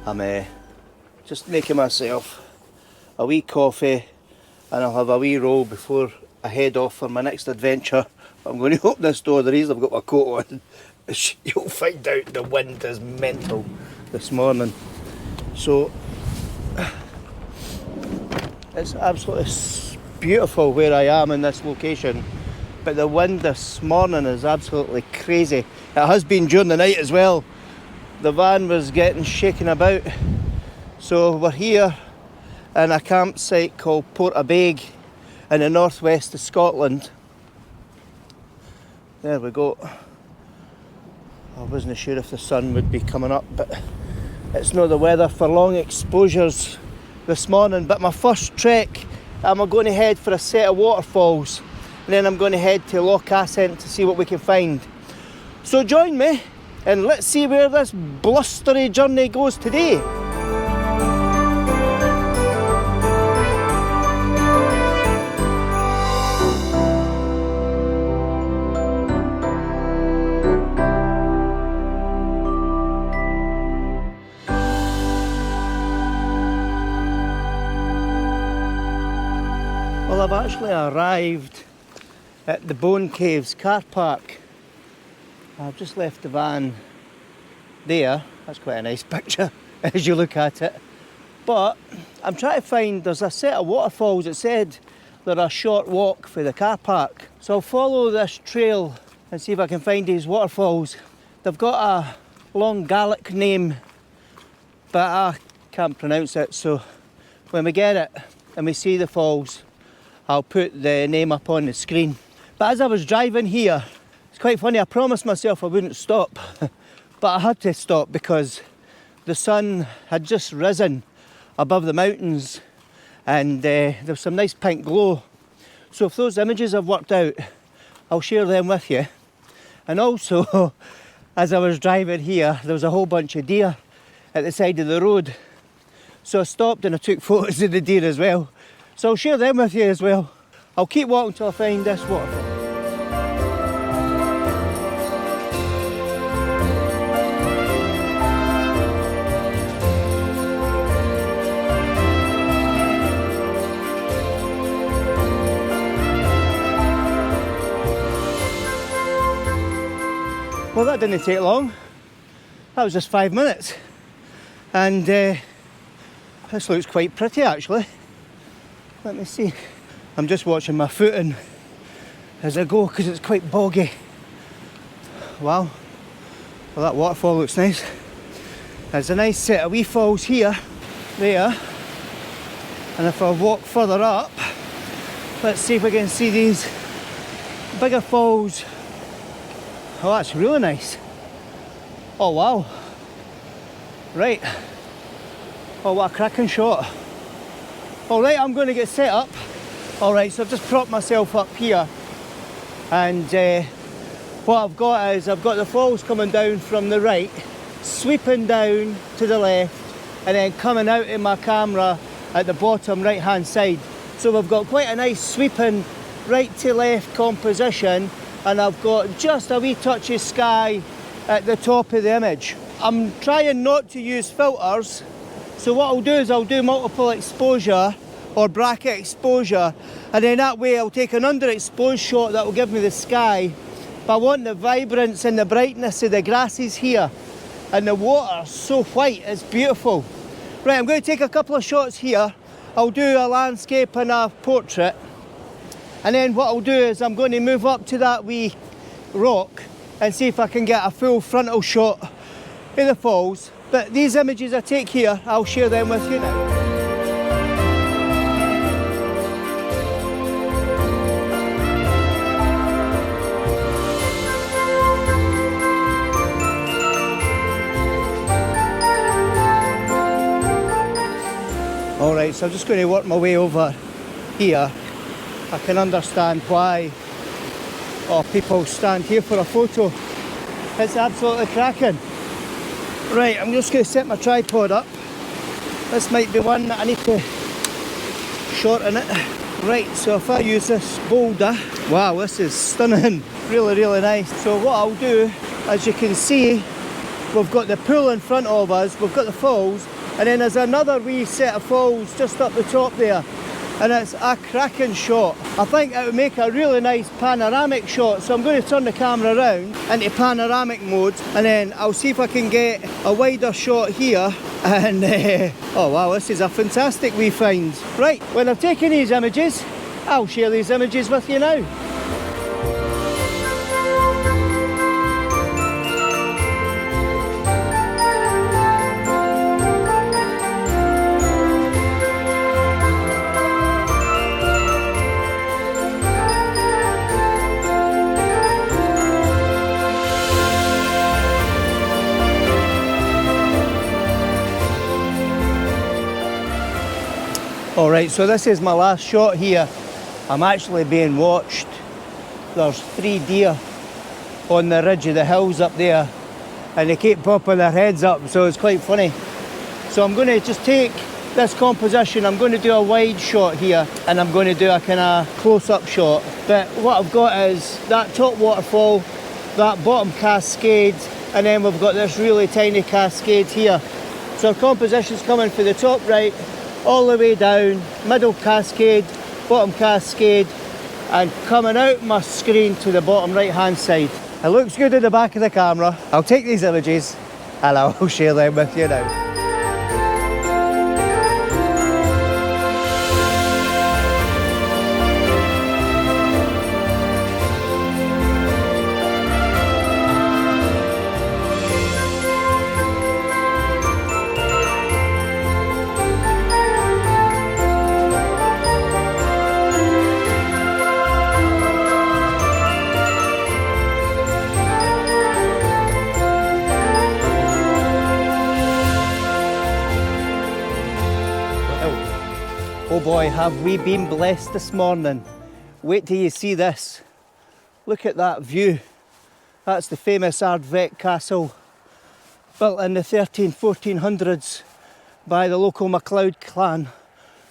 I'm just making myself a wee coffee and I'll have a wee roll before I head off for my next adventure. I'm going to open this door. The reason I've got my coat on, you'll find out the wind is mental this morning. So it's absolutely beautiful where I am in this location, but the wind this morning is absolutely crazy. It has been during the night as well. The van was getting shaken about. So we're here in a campsite called Portabaig in the northwest of Scotland. There we go. I wasn't sure if the sun would be coming up, but it's not the weather for long exposures this morning. But my first trek, I'm going to head for a set of waterfalls, and then I'm going to head to Loch Assynt to see what we can find. So join me and let's see where this blustery journey goes today. Well, I've actually arrived at the Bone Caves car park. I've just left the van there. That's quite a nice picture as you look at it. But I'm trying to find, there's a set of waterfalls that said they're a short walk for the car park. So I'll follow this trail and see if I can find these waterfalls. They've got a long Gaelic name, but I can't pronounce it. So when we get it and we see the falls, I'll put the name up on the screen. But as I was driving here, it's quite funny, I promised myself I wouldn't stop, but I had to stop because the sun had just risen above the mountains and there was some nice pink glow. So if those images have worked out, I'll share them with you. And also, as I was driving here, there was a whole bunch of deer at the side of the road. So I stopped and I took photos of the deer as well. So I'll share them with you as well. I'll keep walking till I find this waterfall. Well, that didn't take long. That was just 5 minutes. And this looks quite pretty actually. Let me see. I'm just watching my footing as I go because it's quite boggy. Wow. Well, that waterfall looks nice. There's a nice set of wee falls here, there. And if I walk further up, let's see if we can see these bigger falls. Oh, that's really nice. Oh, wow. Right. Oh, what a cracking shot. Alright, I'm going to get set up. Alright, so I've just propped myself up here. And what I've got is, I've got the falls coming down from the right, sweeping down to the left, and then coming out in my camera at the bottom right hand side. So we've got quite a nice sweeping right to left composition, and I've got just a wee touch of sky at the top of the image. I'm trying not to use filters, so what I'll do is I'll do multiple exposure or bracket exposure, and then that way I'll take an underexposed shot that will give me the sky. But I want the vibrance and the brightness of the grasses here, and the water's so white, it's beautiful. Right, I'm going to take a couple of shots here. I'll do a landscape and a portrait, and then what I'll do is I'm going to move up to that wee rock and see if I can get a full frontal shot of the falls. But these images I take here, I'll share them with you now. Alright, so I'm just going to work my way over here. I can understand why people stand here for a photo. It's absolutely cracking. Right, I'm just going to set my tripod up. This might be one that I need to shorten it. Right, so if I use this boulder, wow, this is stunning. Really, really nice. So what I'll do, as you can see, we've got the pool in front of us, we've got the falls, And then there's another wee set of falls just up the top there. And it's a cracking shot. I think it would make a really nice panoramic shot. So I'm going to turn the camera around into panoramic mode, and then I'll see if I can get a wider shot here. And oh wow, this is a fantastic wee find. Right, when I've taken these images, I'll share these images with you now. Alright, so this is my last shot here. I'm actually being watched. There's 3 deer on the ridge of the hills up there, and they keep popping their heads up, so it's quite funny. So I'm going to just take this composition, I'm going to do a wide shot here, and I'm going to do a kind of close-up shot. But what I've got is that top waterfall, that bottom cascade, and then we've got this really tiny cascade here. So our composition's coming for the top right, all the way down, middle cascade, bottom cascade, and coming out my screen to the bottom right hand side. It looks good at the back of the camera. I'll take these images and I'll share them with you now. Oh boy, have we been blessed this morning. Wait till you see this. Look at that view. That's the famous Ardvec castle, built in the 1400s by the local MacLeod clan.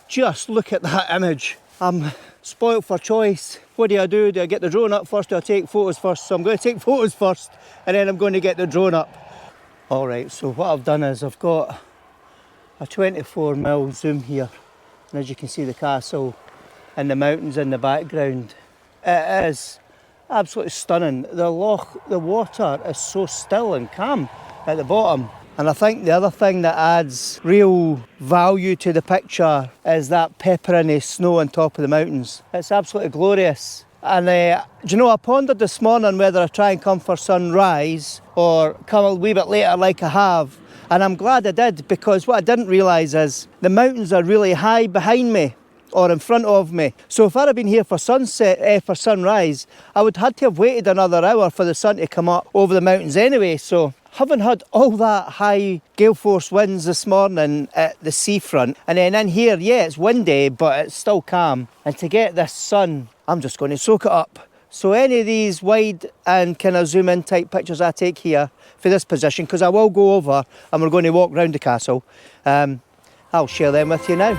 Just look at that image. I'm spoilt for choice. What do? Do I get the drone up first or do I take photos first? So I'm going to take photos first, and then I'm going to get the drone up. Alright, so what I've done is I've got a 24mm zoom here. And as you can see, the castle and the mountains in the background. It is absolutely stunning. The loch, the water is so still and calm at the bottom. And I think the other thing that adds real value to the picture is that pepperoni snow on top of the mountains. It's absolutely glorious. And do you know, I pondered this morning whether I try and come for sunrise or come a wee bit later like I have. And I'm glad I did, because what I didn't realise is the mountains are really high behind me or in front of me. So if I'd have been here for sunset, for sunrise, I would have had to have waited another hour for the sun to come up over the mountains anyway. So having had all that high gale force winds this morning at the seafront, and then in here, yeah, it's windy, but it's still calm. And to get this sun, I'm just going to soak it up. So any of these wide and kind of zoom in type pictures I take here for this position, because I will go over and we're going to walk round the castle, I'll share them with you now.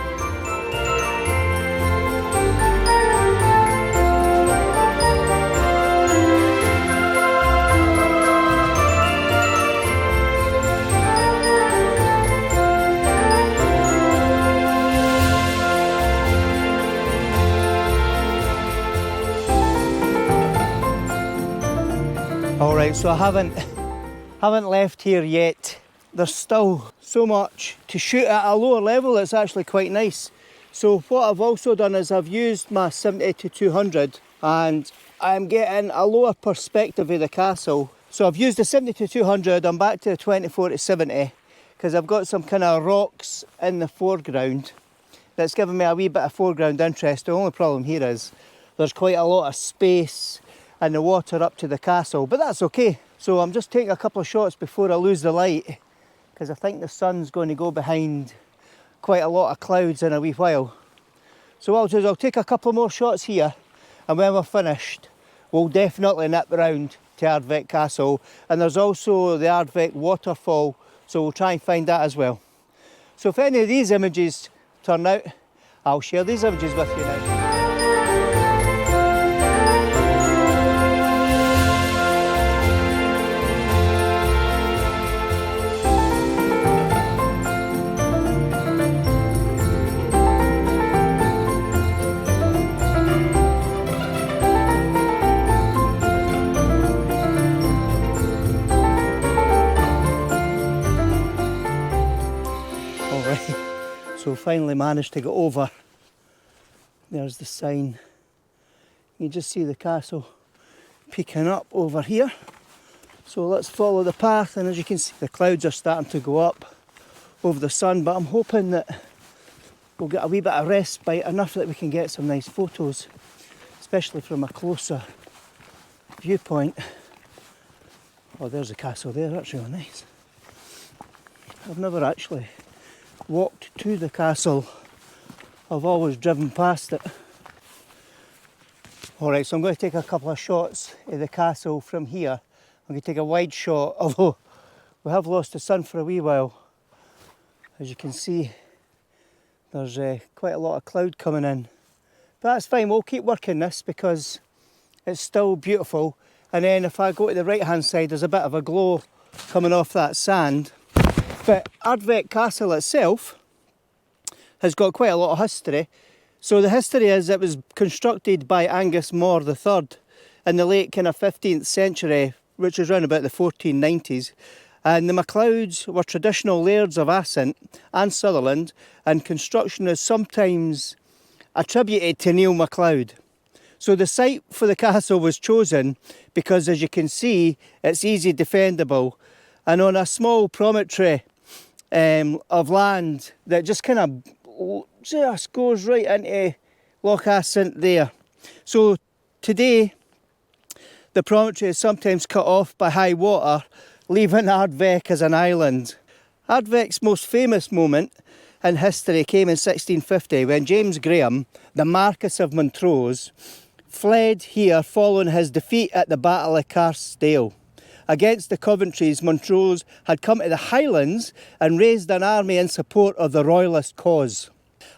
Alright, so I haven't left here yet. There's still so much to shoot at a lower level that's actually quite nice. So what I've also done is I've used my 70-200 and I'm getting a lower perspective of the castle. So I've used the 70-200, I'm back to the 24-70 because I've got some kind of rocks in the foreground that's given me a wee bit of foreground interest. The only problem here is there's quite a lot of space and the water up to the castle, but that's okay. So I'm just taking a couple of shots before I lose the light, because I think the sun's going to go behind quite a lot of clouds in a wee while. So what I'll do is I'll take a couple more shots here, and when we're finished, we'll definitely nip round to Ardvec Castle. And there's also the Ardvec waterfall, so we'll try and find that as well. So if any of these images turn out, I'll share these images with you now. Alright, so finally managed to get over. There's the sign. You just see the castle peeking up over here. So let's follow the path, and as you can see the clouds are starting to go up over the sun, but I'm hoping that we'll get a wee bit of respite, enough that we can get some nice photos, especially from a closer viewpoint. Oh, there's the castle there, that's really nice. I've never actually walked to the castle, I've always driven past it. Alright, so I'm going to take a couple of shots of the castle from here. I'm going to take a wide shot, although we have lost the sun for a wee while. As you can see, there's quite a lot of cloud coming in. But that's fine, we'll keep working this because it's still beautiful. And then if I go to the right hand side, there's a bit of a glow coming off that sand. But Ardvik Castle itself has got quite a lot of history. So the history is it was constructed by Angus More III in the late kind of 15th century, which was around about the 1490s. And the MacLeods were traditional lairds of Assynt and Sutherland, and construction is sometimes attributed to Neil MacLeod. So the site for the castle was chosen because, as you can see, it's easy defendable, and on a small promontory of land that just kind of just goes right into Loch Assynt there. So today the promontory is sometimes cut off by high water, leaving Ardvik as an island. Ardvik's most famous moment in history came in 1650 when James Graham, the Marquess of Montrose, fled here following his defeat at the Battle of Carsdale. Against the Coventrys, Montrose had come to the Highlands and raised an army in support of the royalist cause.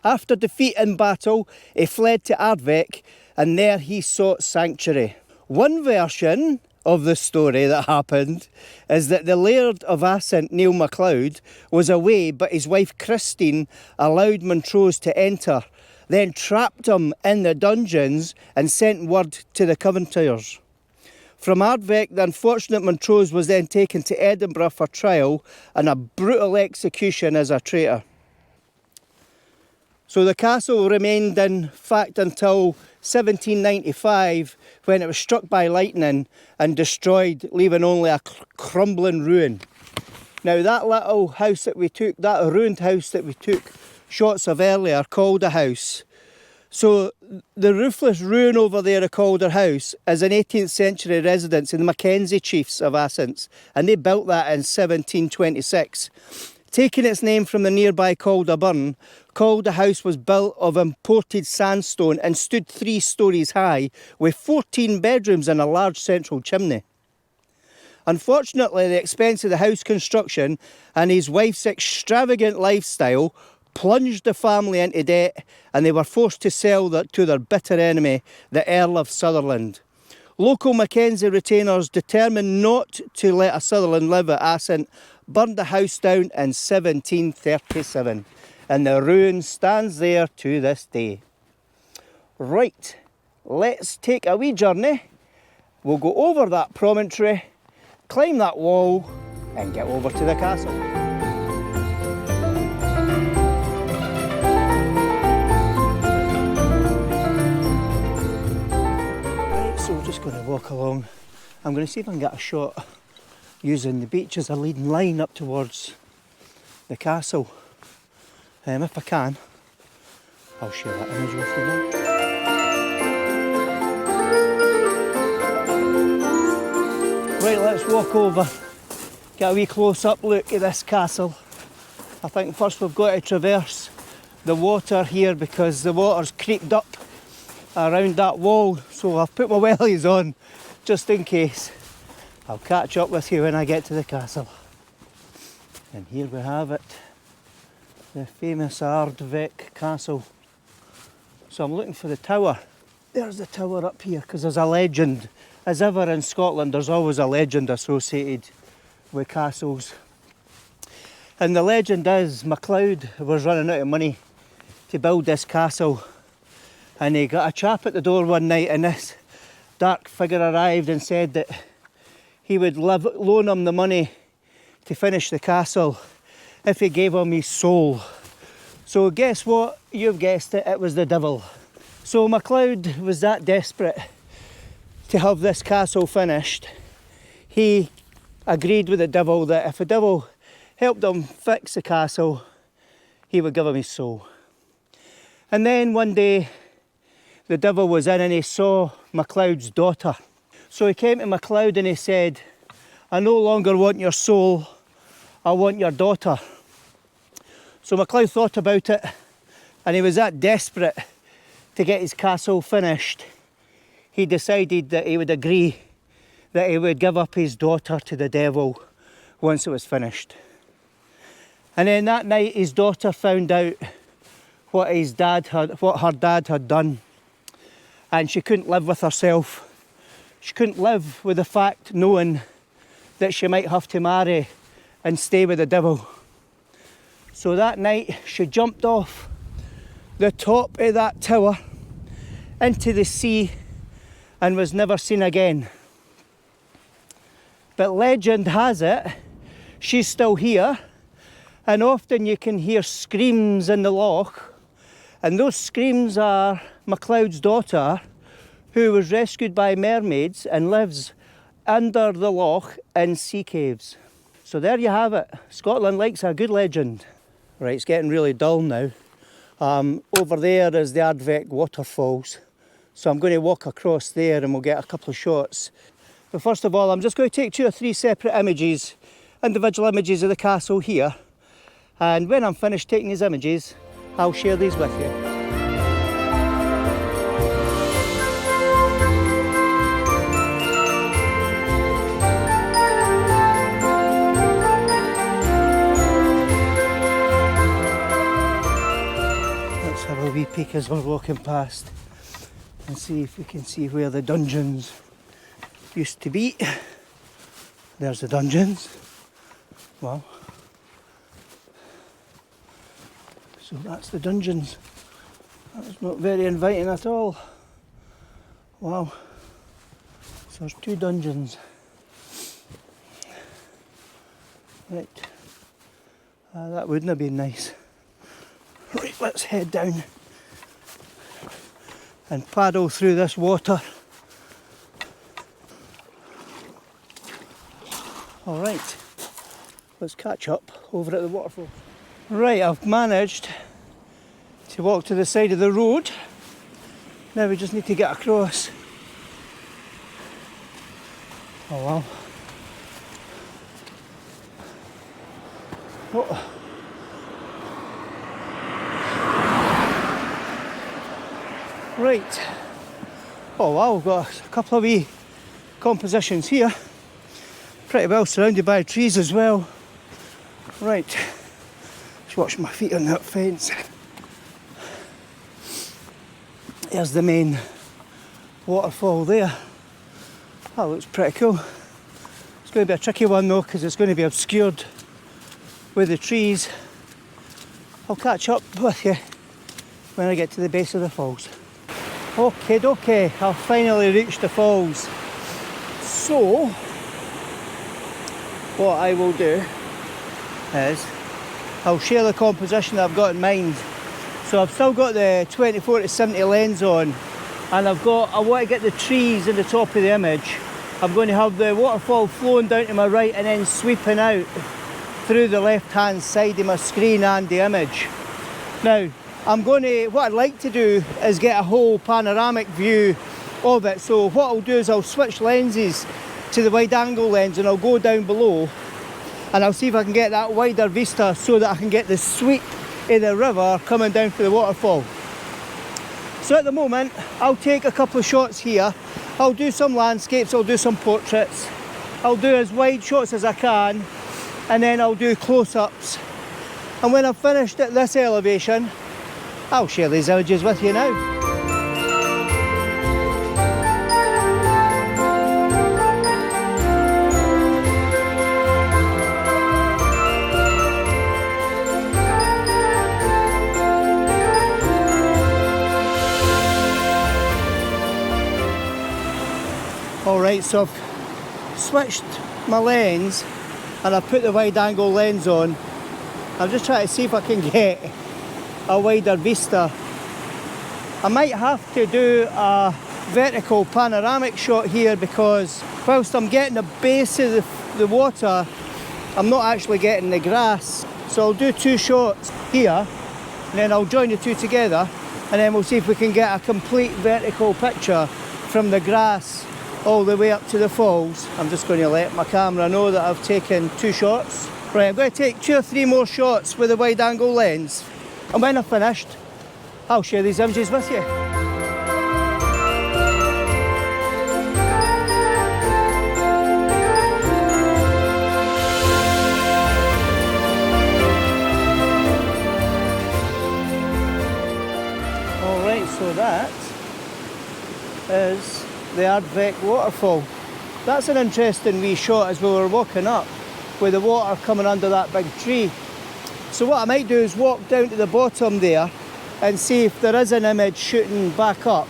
After defeat in battle, he fled to Ardvik, and there he sought sanctuary. One version of the story that happened is that the Laird of Assynt, Neil MacLeod, was away, but his wife Christine allowed Montrose to enter, then trapped him in the dungeons and sent word to the Covenanters. From Ardvik, the unfortunate Montrose was then taken to Edinburgh for trial and a brutal execution as a traitor. So the castle remained in fact until 1795, when it was struck by lightning and destroyed, leaving only a crumbling ruin. Now that little house that we took, that ruined house that we took shots of earlier, Calder House. So the roofless ruin over there at Calder House is an 18th century residence in the Mackenzie chiefs of Assynt, and they built that in 1726. Taking its name from the nearby Calder Burn, Calder House was built of imported sandstone and stood 3 stories high, with 14 bedrooms and a large central chimney. Unfortunately, the expense of the house construction and his wife's extravagant lifestyle plunged the family into debt, and they were forced to sell that to their bitter enemy, the Earl of Sutherland. Local Mackenzie retainers, determined not to let a Sutherland live at Assynt, burned the house down in 1737, and the ruin stands there to this day. Right, let's take a wee journey. We'll go over that promontory, climb that wall, and get over to the castle. Right, so we're just going to walk along. I'm going to see if I can get a shot using the beach as a leading line up towards the castle. If I can, I'll share that image with you now. Right, let's walk over, get a wee close-up look at this castle. I think first we've got to traverse the water here because the water's creeped up around that wall, so I've put my wellies on just in case. I'll catch up with you when I get to the castle. And here we have it, the famous Ardvik Castle. So I'm looking for the tower. There's the tower up here, because there's a legend. As ever in Scotland, there's always a legend associated with castles. And the legend is MacLeod was running out of money to build this castle, and he got a chap at the door one night, and this dark figure arrived and said that he would loan him the money to finish the castle. if he gave him his soul. So guess what? You've guessed it, it was the devil. So MacLeod was that desperate to have this castle finished. He agreed with the devil that if the devil helped him fix the castle, he would give him his soul. And then one day, the devil was in and he saw MacLeod's daughter. So he came to MacLeod and he said, I no longer want your soul, I want your daughter. So MacLeod thought about it, and he was that desperate to get his castle finished, he decided that he would agree that he would give up his daughter to the devil once it was finished. And then that night his daughter found out what her dad had done, and she couldn't live with herself. She couldn't live with the fact knowing that she might have to marry and stay with the devil. So that night she jumped off the top of that tower into the sea and was never seen again. But legend has it she's still here, and often you can hear screams in the loch, and those screams are MacLeod's daughter, who was rescued by mermaids and lives under the loch in sea caves. So there you have it. Scotland likes a good legend. Right, it's getting really dull now. Over there is the Ardvec waterfalls. So I'm going to walk across there and we'll get a couple of shots. But first of all, I'm just going to take 2 or 3 separate images, individual images of the castle here. And when I'm finished taking these images, I'll share these with you. Have a wee peek as we're walking past and see if we can see where the dungeons used to be. There's the dungeons. Wow. So that's the dungeons. That's not very inviting at all. Wow. So there's 2 dungeons. Right. That wouldn't have been nice. Right, let's head down and paddle through this water. Alright, let's catch up over at the waterfall. Right, I've managed to walk to the side of the road. Now we just need to get across. Oh wow. Oh. Right, oh wow, we've got a couple of wee compositions here. Pretty well surrounded by trees as well. Right, just watch my feet on that fence. There's the main waterfall there. That looks pretty cool. It's going to be a tricky one though, because it's going to be obscured with the trees. I'll catch up with you when I get to the base of the falls. Okay, I've finally reached the falls. So, what I will do is I'll share the composition that I've got in mind. So I've still got the 24-70 lens on, and I want to get the trees in the top of the image. I'm going to have the waterfall flowing down to my right and then sweeping out through the left-hand side of my screen and the image. Now, what I'd like to do is get a whole panoramic view of it. So what I'll do is I'll switch lenses to the wide angle lens and I'll go down below and I'll see if I can get that wider vista so that I can get the sweep of the river coming down for the waterfall. So at the moment, I'll take a couple of shots here. I'll do some landscapes, I'll do some portraits. I'll do as wide shots as I can, and then I'll do close-ups. And when I've finished at this elevation, I'll share these images with you now. Alright, so I've switched my lens and I've put the wide angle lens on, I'm just trying to see if I can get a wider vista. I might have to do a vertical panoramic shot here because whilst I'm getting the base of the water, I'm not actually getting the grass. So I'll do 2 shots here and then I'll join the 2 together and then we'll see if we can get a complete vertical picture from the grass all the way up to the falls. I'm just going to let my camera know that I've taken 2 shots. Right, I'm going to take 2 or 3 more shots with a wide angle lens, and when I've finished I'll share these images with you. So that is the Ardvec waterfall. That's an interesting wee shot as we were walking up with the water coming under that big tree. So what I might do is walk down to the bottom there and see if there is an image shooting back up.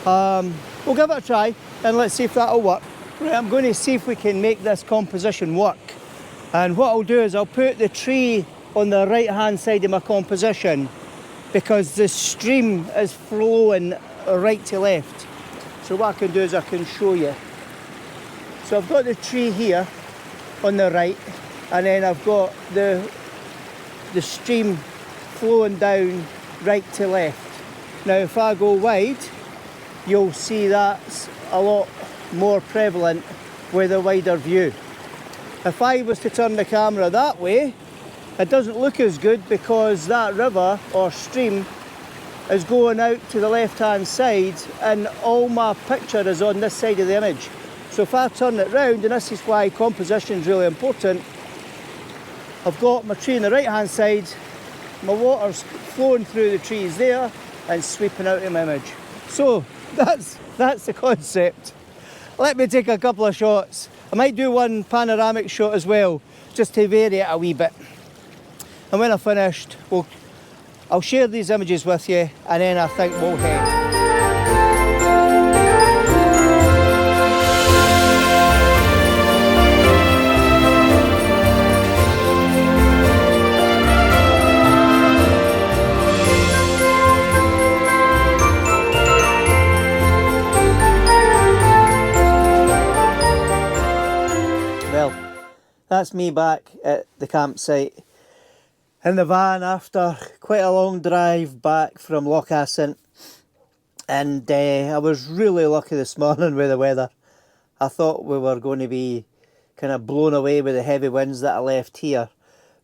We'll give it a try and let's see if that'll work. Right, I'm going to see if we can make this composition work. And what I'll do is I'll put the tree on the right hand side of my composition because the stream is flowing right to left. So what I can do is I can show you. So I've got the tree here on the right and then I've got the stream flowing down right to left. Now if I go wide, you'll see that's a lot more prevalent with a wider view. If I was to turn the camera that way, it doesn't look as good because that river or stream is going out to the left hand side and all my picture is on this side of the image. So if I turn it round, and this is why composition is really important, I've got my tree on the right hand side, my water's flowing through the trees there and sweeping out of my image. So that's the concept. Let me take a couple of shots. I might do one panoramic shot as well, just to vary it a wee bit. And when I've finished, I'll share these images with you and then I think we'll head. Well, that's me back at the campsite in the van after quite a long drive back from Loch Assynt, and I was really lucky this morning with the weather. I thought we were going to be kind of blown away with the heavy winds that I left here,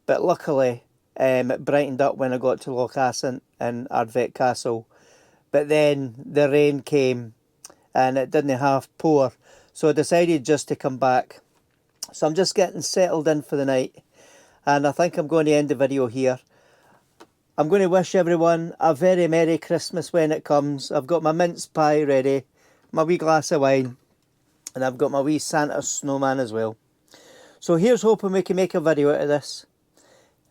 but luckily it brightened up when I got to Loch Assynt and Ardvec Castle, but then the rain came and it didn't half pour, so I decided just to come back. So I'm just getting settled in for the night. And I think I'm going to end the video here. I'm going to wish everyone a very Merry Christmas when it comes. I've got my mince pie ready, my wee glass of wine, and I've got my wee Santa snowman as well. So here's hoping we can make a video out of this.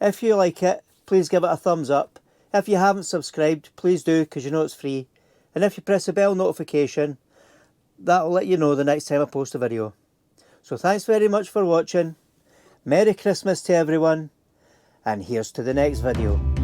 If you like it, please give it a thumbs up. If you haven't subscribed, please do, because you know it's free. And if you press the bell notification, that will let you know the next time I post a video. So thanks very much for watching. Merry Christmas to everyone, and here's to the next video.